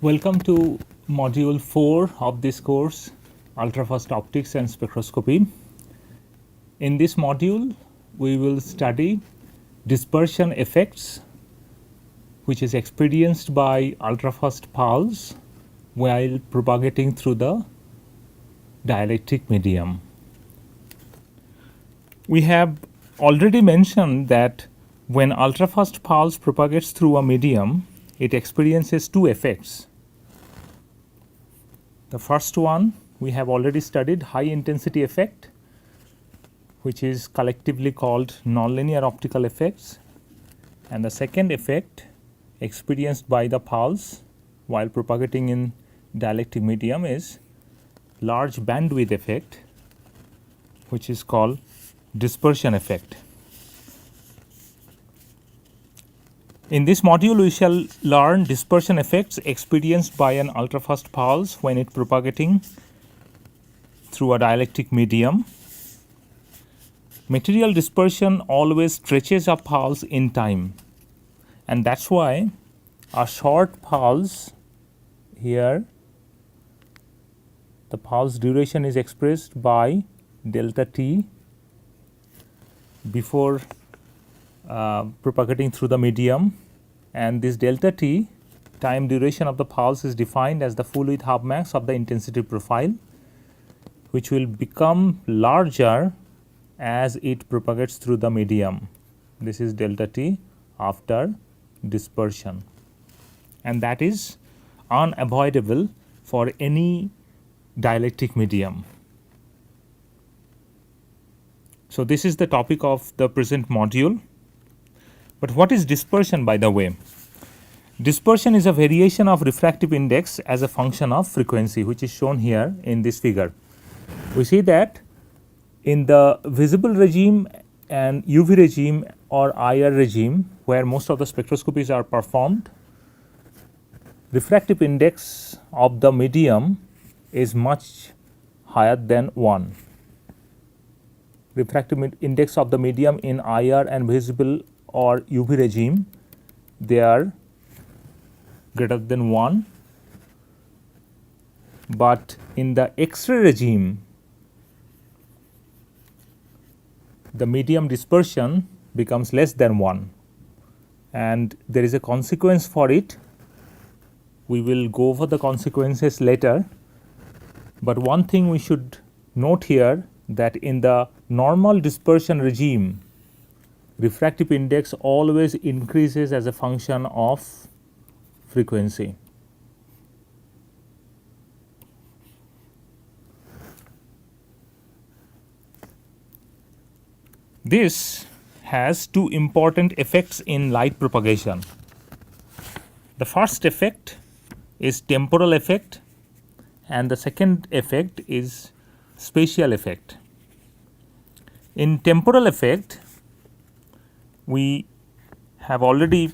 Welcome to Module 4 of this course, Ultrafast Optics and Spectroscopy. In this module, we will study dispersion effects, which is experienced by ultrafast pulse while propagating through the dielectric medium. We have already mentioned that when ultrafast pulse propagates through a medium, it experiences two effects. The first one we have already studied, high intensity effect, which is collectively called nonlinear optical effects, and the second effect experienced by the pulse while propagating in dielectric medium is large bandwidth effect, which is called dispersion effect. In this module, we shall learn dispersion effects experienced by an ultrafast pulse when it propagating through a dielectric medium. Material dispersion always stretches a pulse in time, and that's why a short pulse here, the pulse duration is expressed by delta t before propagating through the medium, and this delta t time duration of the pulse is defined as the full width half max of the intensity profile, which will become larger as it propagates through the medium. This is delta t after dispersion, and that is unavoidable for any dielectric medium. So this is the topic of the present module. But what is dispersion, by the way? Dispersion is a variation of refractive index as a function of frequency, which is shown here in this figure. We see that in the visible regime and UV regime or IR regime, where most of the spectroscopies are performed, refractive index of the medium is much higher than 1. Refractive index of the medium in IR and visible or UV regime, they are greater than 1, but in the X-ray regime, the medium dispersion becomes less than 1, and there is a consequence for it. We will go over the consequences later, but one thing we should note here, that in the normal dispersion regime, refractive index always increases as a function of frequency. This has two important effects in light propagation. The first effect is temporal effect, and the second effect is spatial effect. In temporal effect, we have already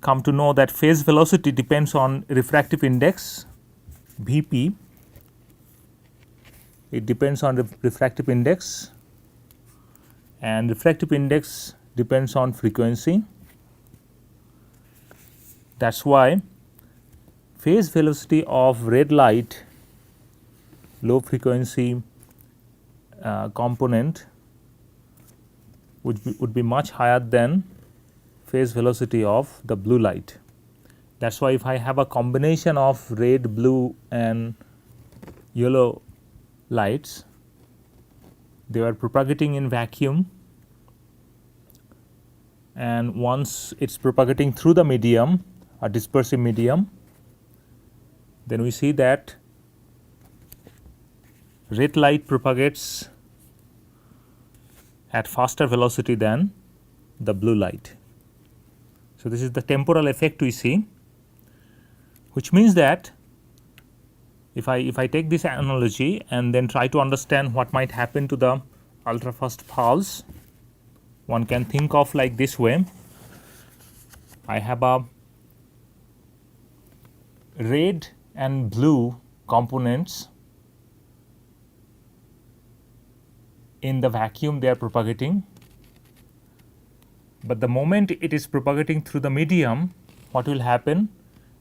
come to know that phase velocity depends on refractive index Vp. It depends on the refractive index, and refractive index depends on frequency. That's why phase velocity of red light low frequency component would be much higher than phase velocity of the blue light. That's why if I have a combination of red, blue and yellow lights, they are propagating in vacuum, and once it's propagating through the medium, a dispersive medium, then we see that red light propagates at faster velocity than the blue light. So this is the temporal effect we see, which means that if I take this analogy and then try to understand what might happen to the ultrafast pulse, one can think of like this way. I have a red and blue components in the vacuum, they are propagating, but the moment it is propagating through the medium, what will happen?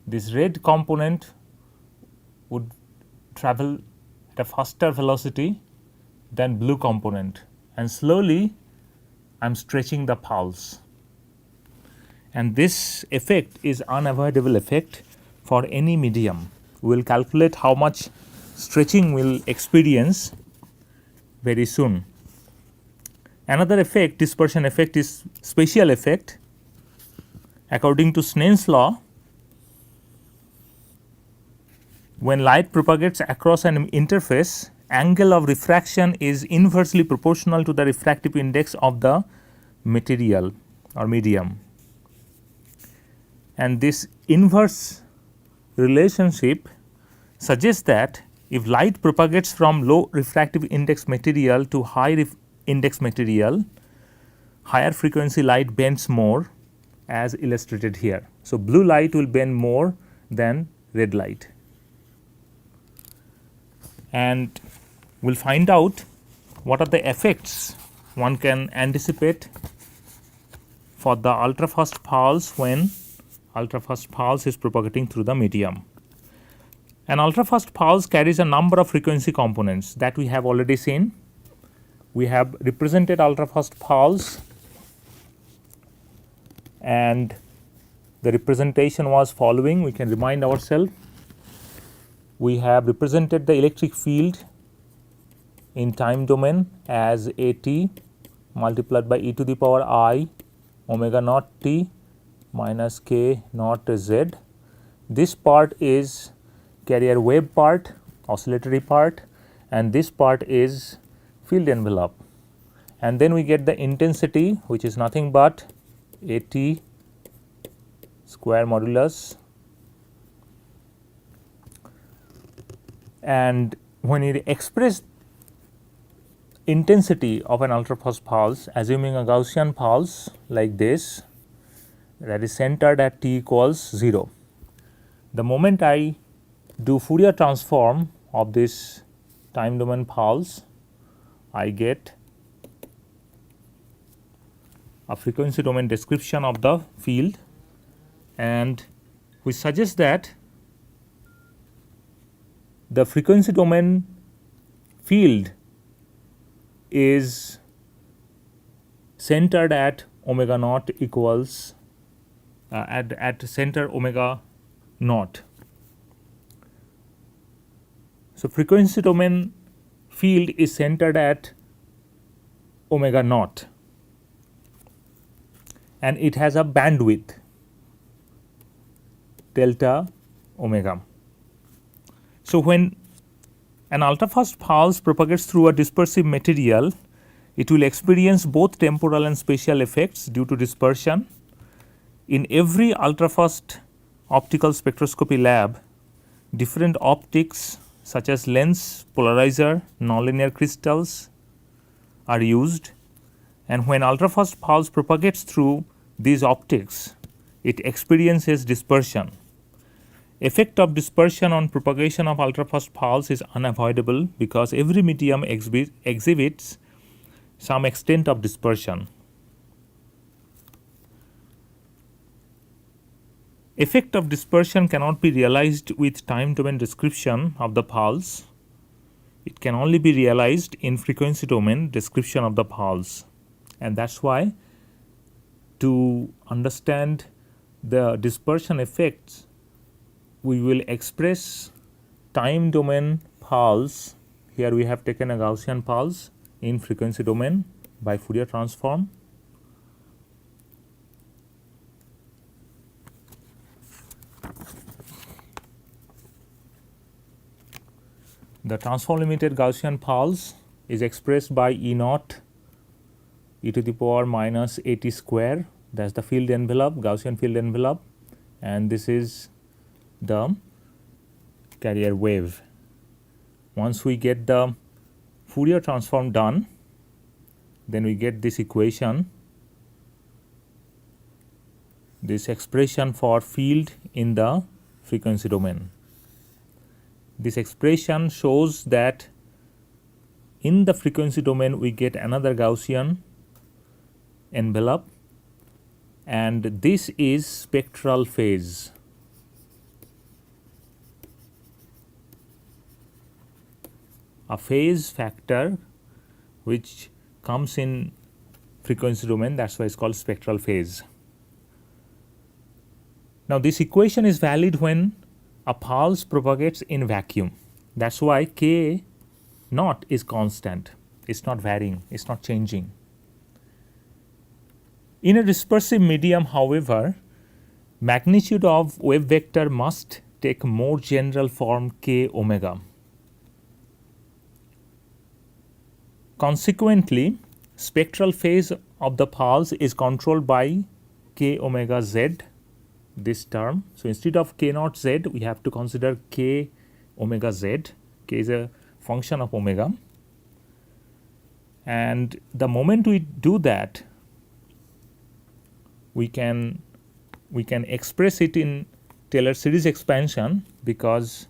this red component would travel at a faster velocity than blue component, and slowly I am stretching the pulse. And this effect is unavoidable effect for any medium. We will calculate how much stretching we will experience very soon. Another effect, dispersion effect, is spatial effect. According to Snell's law, when light propagates across an interface, angle of refraction is inversely proportional to the refractive index of the material or medium. And this inverse relationship suggests that if light propagates from low refractive index material to high index material, higher frequency light bends more, as illustrated here. So, blue light will bend more than red light. And we will find out what are the effects one can anticipate for the ultrafast pulse when ultrafast pulse is propagating through the medium. An ultrafast pulse carries a number of frequency components that we have already seen. We have represented ultrafast pulse, and the representation was following. We can remind ourselves. We have represented the electric field in time domain as AT multiplied by e to the power I omega naught t minus k naught z. This part is carrier wave part, oscillatory part, and this part is field envelope. And then we get the intensity, which is nothing but AT square modulus. And when you express intensity of an ultrafast pulse, assuming a Gaussian pulse like this, that is centered at t equals 0. The moment I do Fourier transform of this time domain pulse, I get a frequency domain description of the field, and which suggests that the frequency domain field is centered at omega naught equals at center omega naught. So, frequency domain field is centered at omega naught, and it has a bandwidth delta omega. So, when an ultrafast pulse propagates through a dispersive material, it will experience both temporal and spatial effects due to dispersion. In every ultrafast optical spectroscopy lab, different optics such as lens, polarizer, nonlinear crystals are used, and when ultrafast pulse propagates through these optics, it experiences dispersion. Effect of dispersion on propagation of ultrafast pulse is unavoidable because every medium exhibits some extent of dispersion. Effect of dispersion cannot be realized with time domain description of the pulse. It can only be realized in frequency domain description of the pulse, and that is why to understand the dispersion effects, we will express time domain pulse. Here we have taken a Gaussian pulse in frequency domain by Fourier transform. The transform limited Gaussian pulse is expressed by E naught e to the power minus AT square, that is the field envelope, Gaussian field envelope, and this is the carrier wave. Once we get the Fourier transform done, then we get this equation, this expression for field in the frequency domain. This expression shows that in the frequency domain we get another Gaussian envelope, and this is spectral phase. a phase factor which comes in frequency domain, that's why it's called spectral phase. Now this equation is valid when a pulse propagates in vacuum. That's why K naught is constant. It's not varying, it's not changing. In a dispersive medium, however, magnitude of wave vector must take more general form k omega. Consequently, spectral phase of the pulse is controlled by k omega z, this term. So instead of k naught z, we have to consider k omega z. K is a function of omega. And the moment we do that, we can express it in Taylor series expansion, because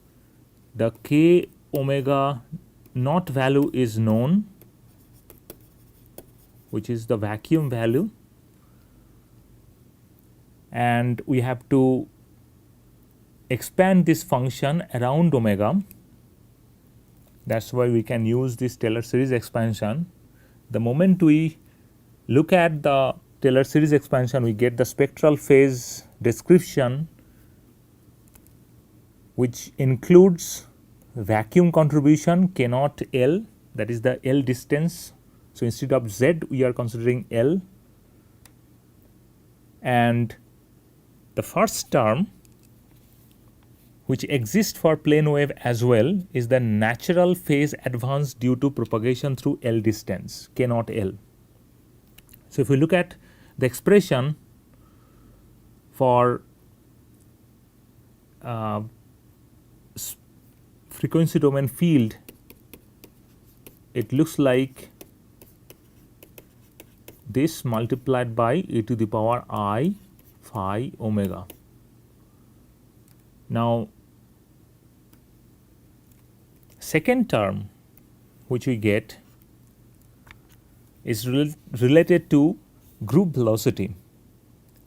the k omega naught value is known, which is the vacuum value, and we have to expand this function around omega. That's why we can use this Taylor series expansion. The moment we look at the Taylor series expansion, we get the spectral phase description, which includes vacuum contribution k naught L, that is the L distance. So instead of Z, we are considering L. And the first term, which exists for plane wave as well, is the natural phase advance due to propagation through L distance, k naught L. So if we look at the expression for frequency domain field, it looks like this multiplied by e to the power I phi omega. Now, second term which we get is related to group velocity,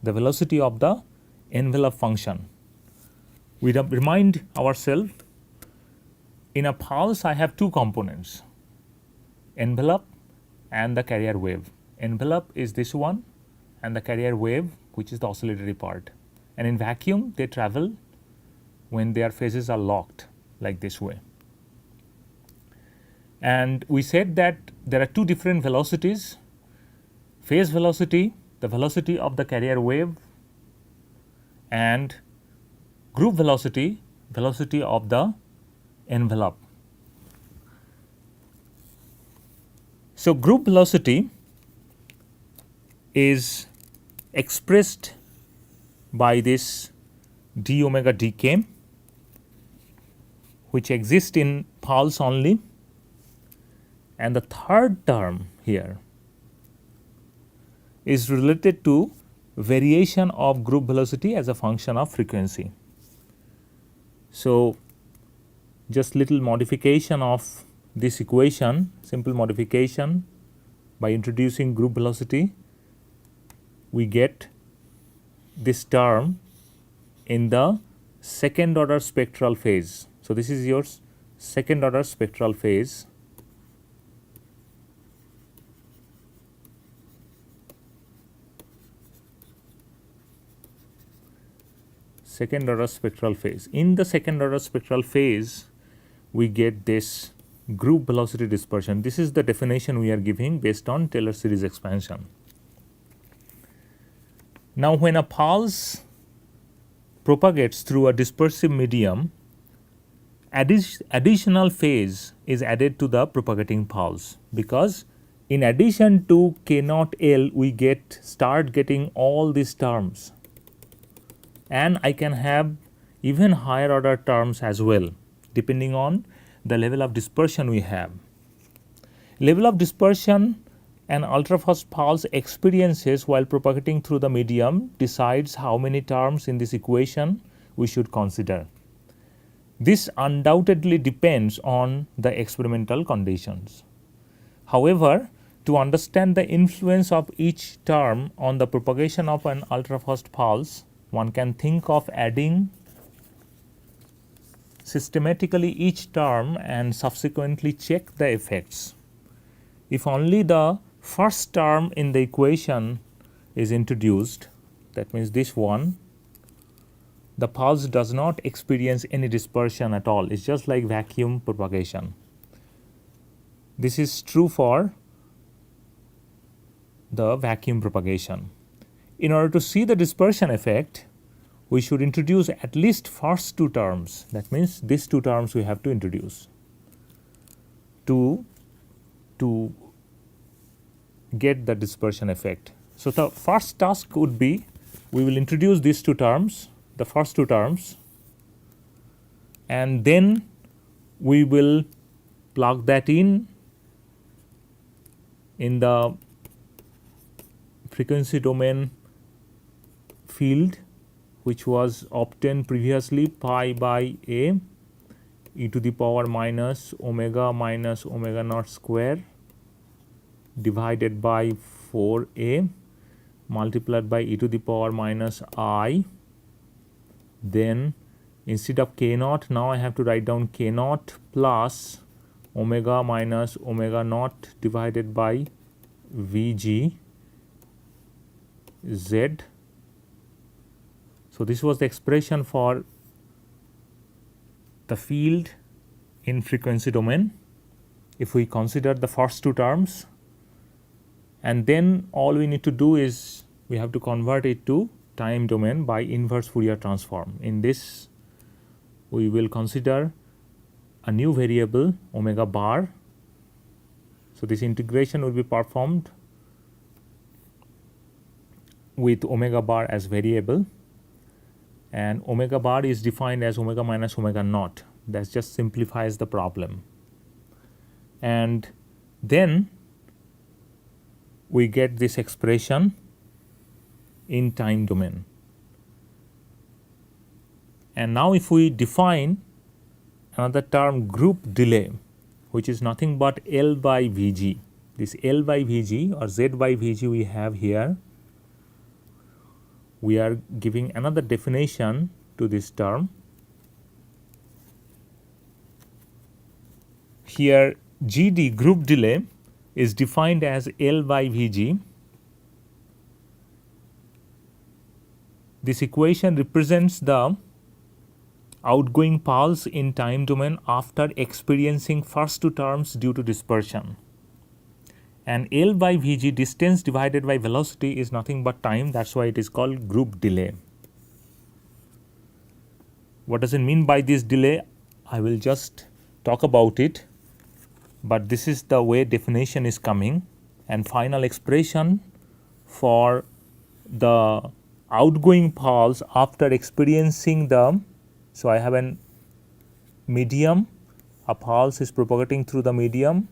the velocity of the envelope function. We remind ourselves, in a pulse I have two components, envelope and the carrier wave. Envelope is this one, and the carrier wave, which is the oscillatory part. And in vacuum, they travel when their phases are locked, like this way. And we said that there are two different velocities: phase velocity, the velocity of the carrier wave, and group velocity, velocity of the envelope. So group velocity is expressed by this d omega dk, which exists in pulse only. And the third term here is related to variation of group velocity as a function of frequency. So just little modification of this equation, simple modification by introducing group velocity, we get this term in the second order spectral phase. So this is your second order spectral phase. Second order spectral phase. In the second order spectral phase, we get this group velocity dispersion. This is the definition we are giving based on Taylor series expansion. Now, when a pulse propagates through a dispersive medium, additional phase is added to the propagating pulse, because in addition to k naught L, we start getting all these terms, and I can have even higher order terms as well, depending on the level of dispersion we have. Level of dispersion an ultrafast pulse experiences while propagating through the medium decides how many terms in this equation we should consider. This undoubtedly depends on the experimental conditions. However, to understand the influence of each term on the propagation of an ultrafast pulse, one can think of adding systematically each term and subsequently check the effects. If only the first term in the equation is introduced, that means this one, the pulse does not experience any dispersion at all. It's just like vacuum propagation. This is true for the vacuum propagation. In order to see the dispersion effect, we should introduce at least first two terms. That means these two terms we have to introduce to get the dispersion effect. So the first task would be, we will introduce these two terms, the first two terms, and then we will plug that in the frequency domain field, which was obtained previously, pi by a e to the power minus omega naught square divided by 4a multiplied by e to the power minus I. Then instead of k naught, now I have to write down k naught plus omega minus omega naught divided by Vg z. So this was the expression for the field in frequency domain if we consider the first two terms, and then all we need to do is we have to convert it to time domain by inverse Fourier transform. In this we will consider a new variable omega bar. So this integration will be performed with omega bar as variable, and omega bar is defined as omega minus omega naught. That just simplifies the problem. And then we get this expression in time domain. And now if we define another term, group delay, which is nothing but L by Vg. This L by Vg or Z by Vg we have here, we are giving another definition to this term. Here GD, group delay, is defined as L by Vg. This equation represents the outgoing pulse in time domain after experiencing first two terms due to dispersion. And L by Vg, distance divided by velocity, is nothing but time. That's why it is called group delay. What does it mean by this delay? I will just talk about it, but this is the way definition is coming. And final expression for the outgoing pulse after experiencing the, so I have a medium, a pulse is propagating through the medium,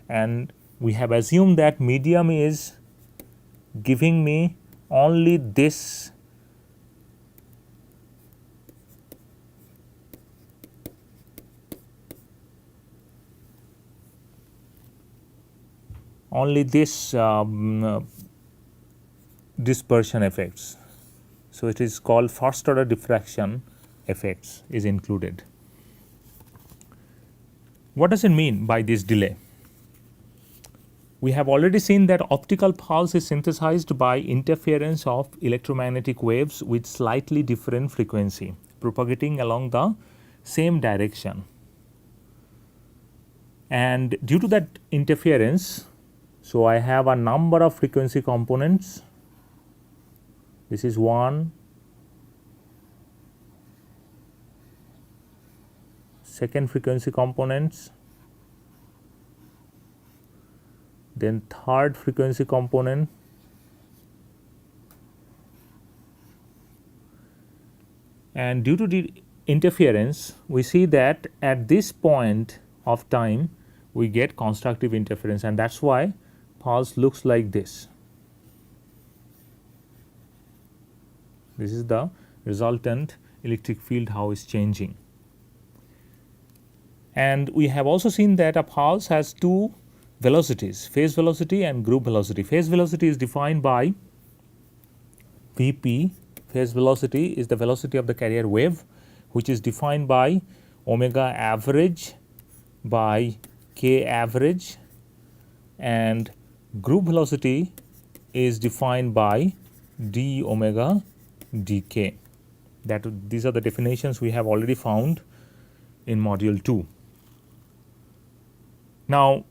and we have assumed that medium is giving me only this dispersion effects. So it is called first order diffraction effects is included. What does it mean by this delay? We have already seen that optical pulse is synthesized by interference of electromagnetic waves with slightly different frequency propagating along the same direction. And due to that interference, so I have a number of frequency components. This is one, second frequency components, then third frequency component, and due to the interference we see that at this point of time we get constructive interference, and that's why pulse looks like this. This is the resultant electric field, how it's changing. And we have also seen that a pulse has two velocities, phase velocity and group velocity. Phase velocity is defined by Vp. Phase velocity is the velocity of the carrier wave, which is defined by omega average by k average, and group velocity is defined by d omega dk. These are the definitions we have already found in module 2. Now,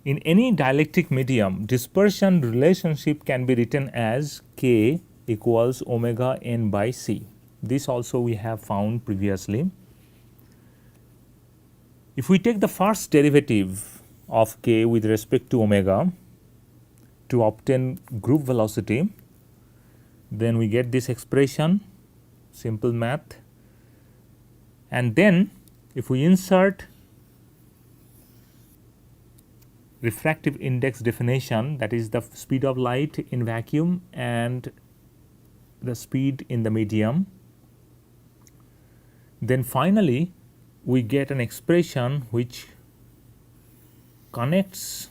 in any dielectric medium, dispersion relationship can be written as K equals omega n by C. This also we have found previously. If we take the first derivative of K with respect to omega to obtain group velocity, then we get this expression, simple math. And then if we insert refractive index definition, that is the speed of light in vacuum and the speed in the medium, then finally we get an expression which connects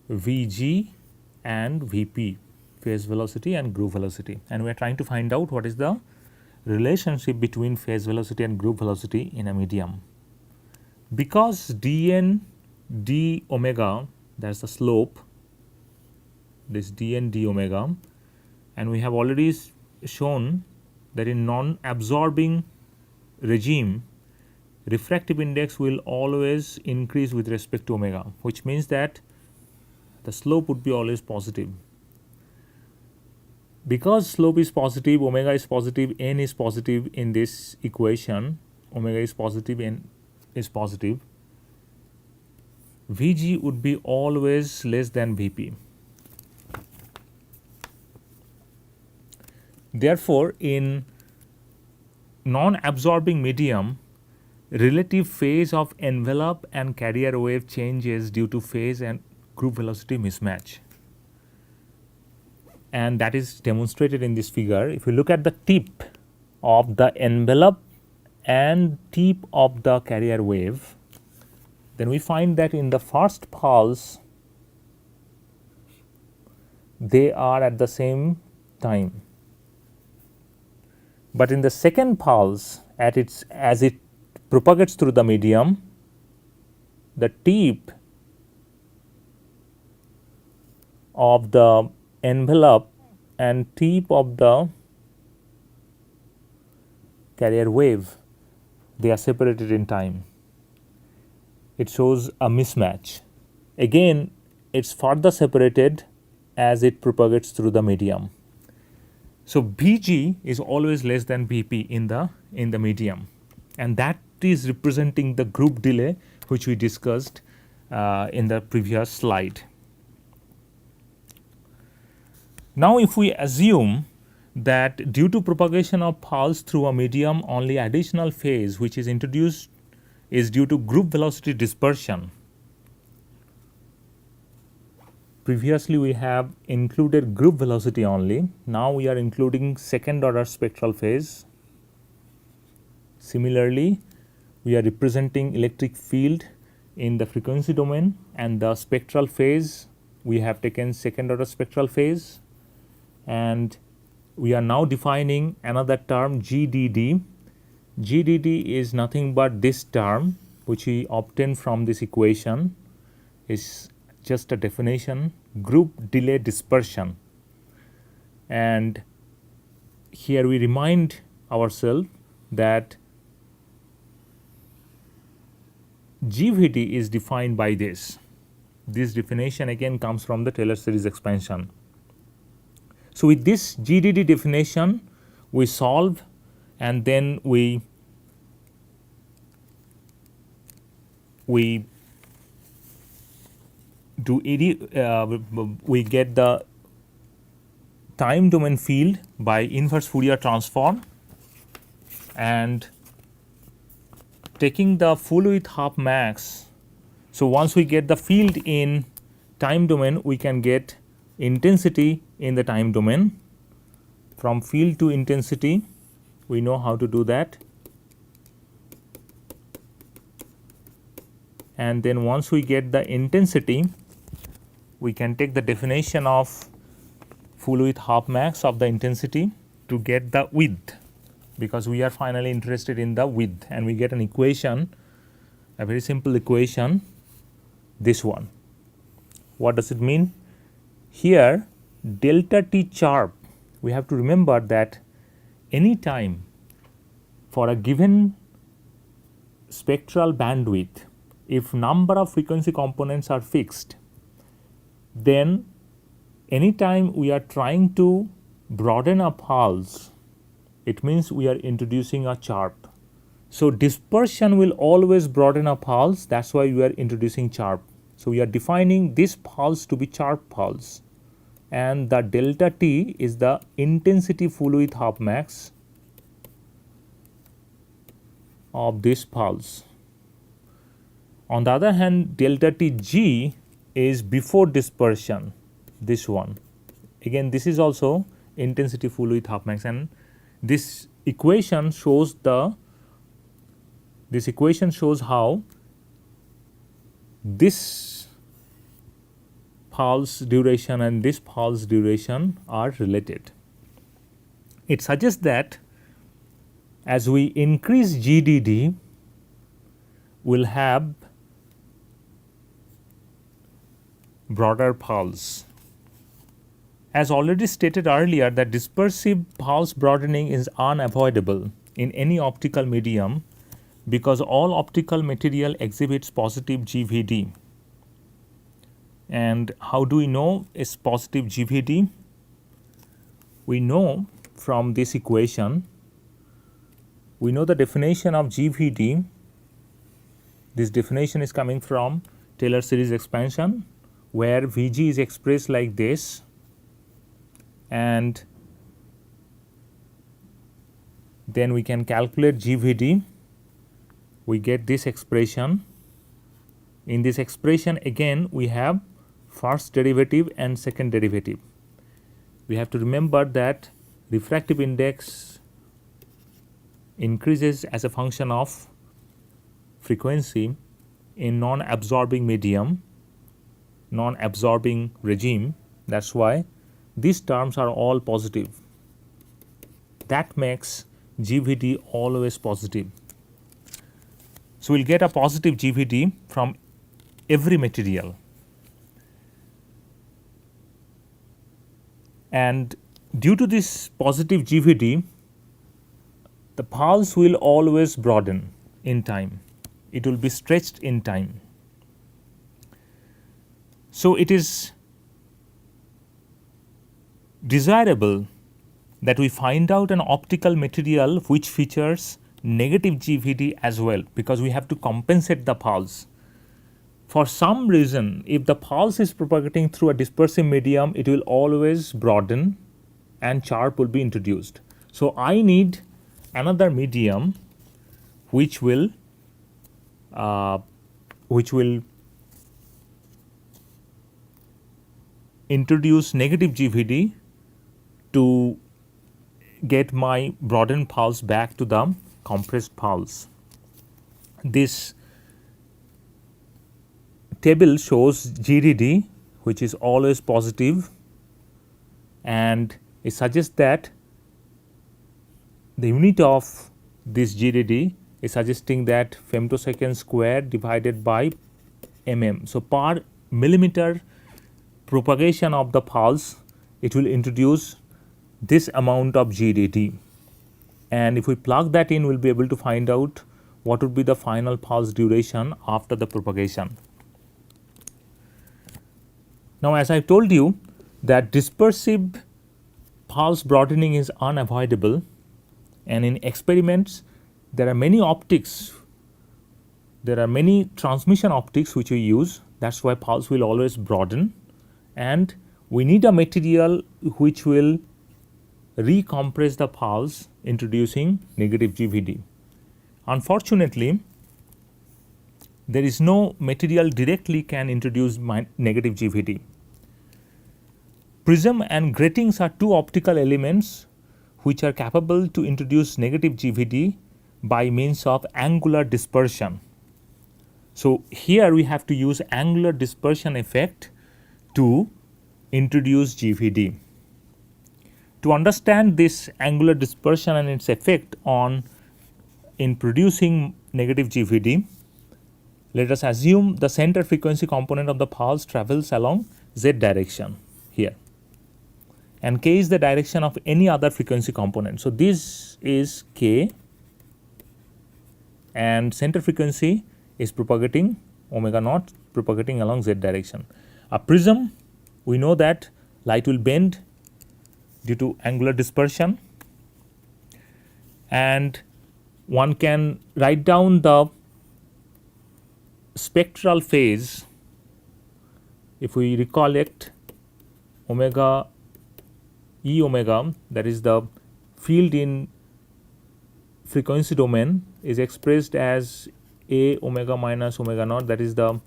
Vg and Vp, phase velocity and group velocity, and we are trying to find out what is the relationship between phase velocity and group velocity in a medium. Because dn d omega, that's the slope, this dn d omega, and we have already shown that in non-absorbing regime, refractive index will always increase with respect to omega, which means that the slope would be always positive. Because slope is positive, omega is positive, n is positive in this equation, omega is positive, n is positive, Vg would be always less than Vp. Therefore, in non-absorbing medium, relative phase of envelope and carrier wave changes due to phase and group velocity mismatch. And that is demonstrated in this figure. If you look at the tip of the envelope and tip of the carrier wave, then we find that in the first pulse they are at the same time, but in the second pulse, as it propagates through the medium, the tip of the envelope and tip of the carrier wave, they are separated in time. It shows a mismatch. Again, it's further separated as it propagates through the medium. So Vg is always less than Vp in the medium, and that is representing the group delay which we discussed in the previous slide. Now, if we assume that due to propagation of pulse through a medium, only additional phase which is introduced is due to group velocity dispersion. Previously we have included group velocity only, now we are including second order spectral phase. Similarly, we are representing electric field in the frequency domain, and the spectral phase we have taken second order spectral phase, and we are now defining another term GDD. GDD is nothing but this term which we obtained from this equation, is just a definition, group delay dispersion. And here we remind ourselves that GVD is defined by this. This definition again comes from the Taylor series expansion. So with this GDD definition we solve, and then we do we get the time domain field by inverse Fourier transform, and taking the full width half max. So once we get the field in time domain, we can get intensity in the time domain. From field to intensity, we know how to do that. And then once we get the intensity, we can take the definition of full width half max of the intensity to get the width, because we are finally interested in the width, and we get an equation, a very simple equation, this one. What does it mean? Here delta T sharp, we have to remember that any time for a given spectral bandwidth, if number of frequency components are fixed, then anytime we are trying to broaden a pulse, it means we are introducing a sharp. So dispersion will always broaden a pulse, that's why we are introducing sharp. So we are defining this pulse to be sharp pulse, and the delta T is the intensity full width half max of this pulse. On the other hand, delta T G is before dispersion, this one. Again, this is also intensity full width half max, and this equation shows how this pulse duration and this pulse duration are related. It suggests that as we increase GDD, we'll have broader pulse. As already stated earlier, that dispersive pulse broadening is unavoidable in any optical medium because all optical material exhibits positive GVD. And how do we know it's positive GVD? We know from this equation, we know the definition of GVD. This definition is coming from Taylor series expansion, where Vg is expressed like this, and then we can calculate GVD. We get this expression. In this expression again we have first derivative and second derivative. We have to remember that refractive index increases as a function of frequency in non-absorbing medium, non-absorbing regime. That's why these terms are all positive. That makes GVD always positive. So we'll get a positive GVD from every material. And due to this positive GVD, the pulse will always broaden in time. It will be stretched in time. So it is desirable that we find out an optical material which features negative GVD as well, because we have to compensate the pulse. For some reason, if the pulse is propagating through a dispersive medium, it will always broaden and sharp will be introduced. So I need another medium which will introduce negative GVD to get my broadened pulse back to the compressed pulse. This table shows GDD, which is always positive, and it suggests that the unit of this GDD is suggesting that femtosecond square divided by mm. So per millimeter propagation of the pulse, it will introduce this amount of GDD, and if we plug that in, we'll be able to find out what would be the final pulse duration after the propagation. Now, as I told you that dispersive pulse broadening is unavoidable, and in experiments there are many optics, there are many transmission optics which we use. That's why pulse will always broaden, and we need a material which will recompress the pulse introducing negative GVD. Unfortunately, there is no material directly can introduce negative GVD. Prism and gratings are two optical elements which are capable to introduce negative GVD by means of angular dispersion. So here we have to use angular dispersion effect to introduce GVD. To understand this angular dispersion and its effect in producing negative GVD, let us assume the center frequency component of the pulse travels along z direction here, and k is the direction of any other frequency component. So, this is k, and center frequency is propagating omega naught, propagating along z direction. A prism, we know that light will bend due to angular dispersion, and one can write down the spectral phase. If we recollect, omega E omega, that is the field in frequency domain, is expressed as A omega minus omega naught, that is the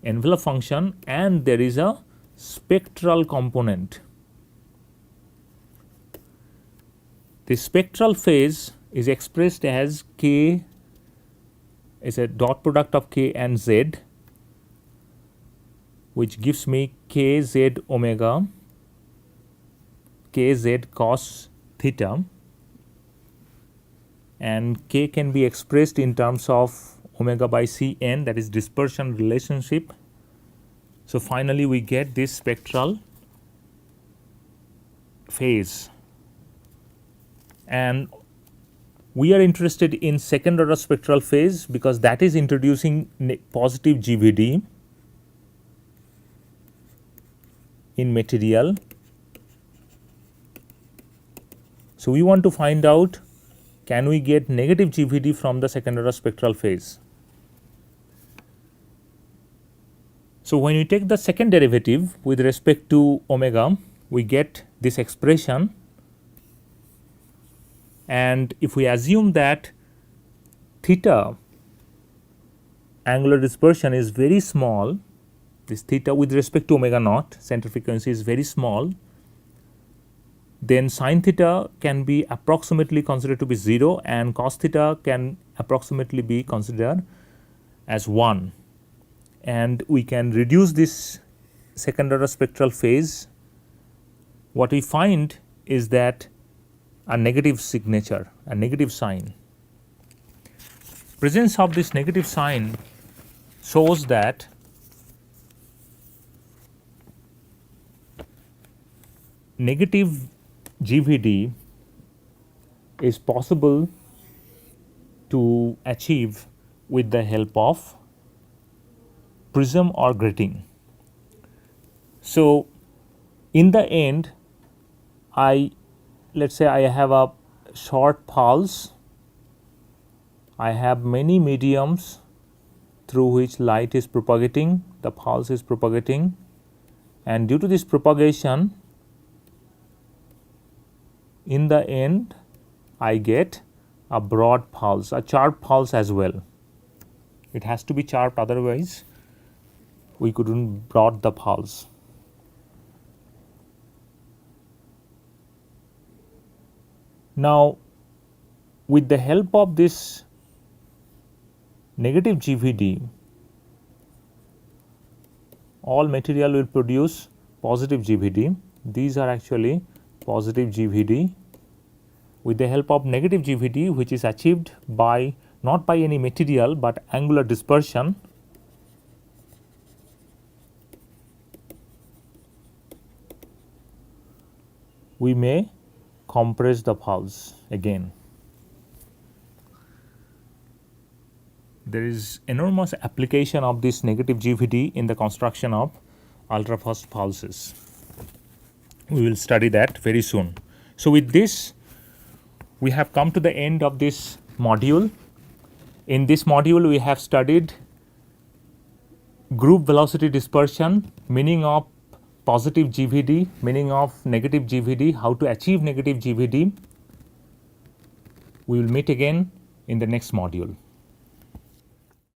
envelope function, and there is a spectral component. The spectral phase is expressed as k, is a dot product of k and z, which gives me kz omega, kz cos theta, and k can be expressed in terms of omega by Cn, that is dispersion relationship. So, finally, we get this spectral phase, and we are interested in second order spectral phase because that is introducing positive GVD in material. So, we want to find out, can we get negative GVD from the second order spectral phase. So, when we take the second derivative with respect to omega, we get this expression, and if we assume that theta angular dispersion is very small, this theta with respect to omega naught center frequency is very small, then sin theta can be approximately considered to be 0 and cos theta can approximately be considered as 1, and we can reduce this second order spectral phase. What we find is that a negative signature, a negative sign. Presence of this negative sign shows that negative GVD is possible to achieve with the help of prism or grating. So, in the end, let's say I have a short pulse, I have many mediums through which light is propagating, the pulse is propagating, and due to this propagation, in the end I get a broad pulse, a sharp pulse as well. It has to be sharp, otherwise we couldn't broad the pulse. Now, with the help of this negative GVD, all material will produce positive GVD. These are actually positive GVD. With the help of negative GVD, which is achieved by not by any material but angular dispersion, we may compress the pulse again. There is enormous application of this negative GVD in the construction of ultrafast pulses. We will study that very soon. So, with this, we have come to the end of this module. In this module, we have studied group velocity dispersion, meaning of positive GVD, meaning of negative GVD, how to achieve negative GVD. We will meet again in the next module.